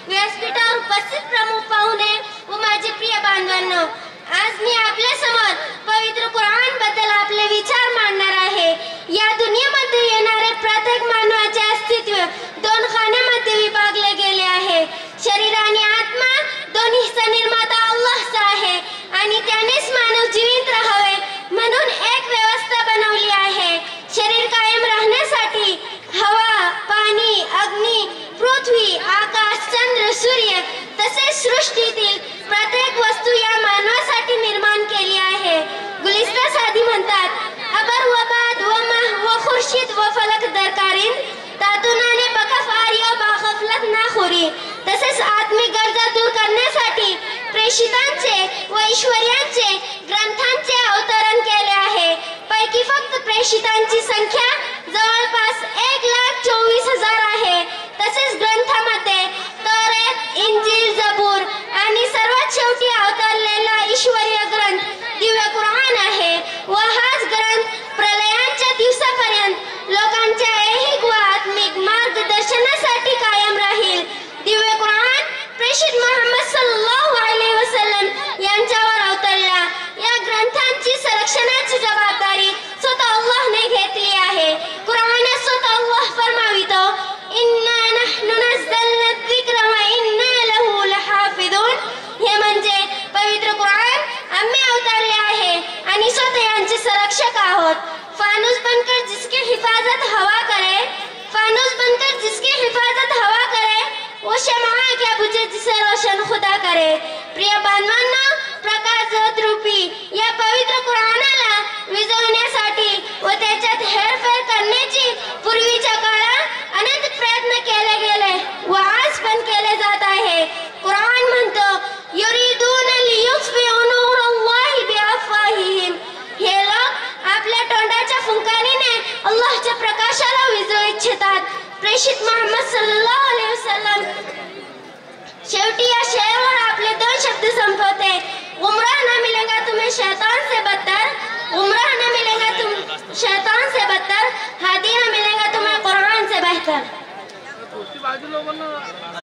व्यासपीठावर उपस्थित प्रमुख पाहुणे व माझे प्रिय बांधवांनो, आज मी आपल्या समोर पवित्र कुराण बद्दल आपले विचार मांडणार आहे। या दुनियेमध्ये येणारे प्रत्येक मानवाचे अस्तित्व दोन खान्यामध्ये विभागले गेले आहे। शरीर आणि आत्मा दोन्हीचा निर्माता अल्लाहचा आहे आणि त्यानेच मानव जीवित राहावे म्हणून एक व्यवस्था बनवली आहे। शरीर कायम राहण्यासाठी हवा, पाणी, अग्नी, पृथ्वी, आकाश, चंद्र, सूर्य तसेच सृष्टीतील प्रत्येक वस्तू या मानवासाठी निर्माण केली आहे। गुलिस्ता सादी म्हणतात, अबर व बाद व मह व खुर्शीद व फलक दरकारीन तातुनाने बकफारी व बाखफलत नाखोरी। तसेच आत्मिक गरजा दूर करण्यासाठी प्रेषितांचे व ईश्वरियांचे ग्रंथांचे अवतरण केले आहे। पैकी फक्त प्रेषितांची संख्या जवळपास 1,24,000 आहे। तसेच ग्रंथामध्ये तौरात, इंजील, जबूर आणि सर्वात शेवटी अवतरलेला ईश्वरीय ग्रंथ दिव्य कुराण आहे व हाच ग्रंथ प्रलयांच्या दिवसापर्यंत लोकांच्या ऐहिक व आत्मिक मार्गदर्शनासाठी कायम राहील। दिव्य कुराण प्रेषित मुहम्मद सल्लल्लाहु अलैहि वसल्लम यांच्यावर अवतरला। या ग्रंथांची संरक्षणाची जबाबदारी स्वतः अल्लाहने घेतली आहे। कुराणात स्वतः अल्लाह फरमावितो, इन्ना नहनु नज़्ज़लना धिक्र व इन्ना लहू लहाफिझून। हे म्हणजे पवित्र कुराण आम्ही अवतरले आहे आणि स्वतः यांचे संरक्षक आहोत। फानुस बनकर जिसकी हिफाजत हवा करे, फानुस बनकर जिसकी हिफाजत हवा करे, वो शमा क्या बुझे जिसे रोशन खुदा करे। प्रिय बांधवांनो, प्रकाश ज्योत रूपी या पवित्र कुराणाला विझवण्यासाठी व त्याच्यात हेरफेर करण्याची पूर्वीच्या काळात अनेक प्रयत्न केले गेले व आज पण केले जात आहे। कुराण म्हणतो, युरीदून लियुत्फिउ नूरल्लाहि बिअफवाहिहिम। हे लोक आपल्या तोंडाच्या फुंकारीने अल्लाहच्या प्रकाशाला विझवू इच्छितात। प्रेषित मुहम्मद सल्लल्लाहु अलैहि वसल्लम शेवटी या शेरवर आपले दोन शब्द संपवते, गुमराह न मिलेगा तुम्हें शैतान से बदतर, गुमराह न मिलेगा तुम शैतान से बदतर, हादी न मिलेगा तुम्हें कुरान से बेहतर।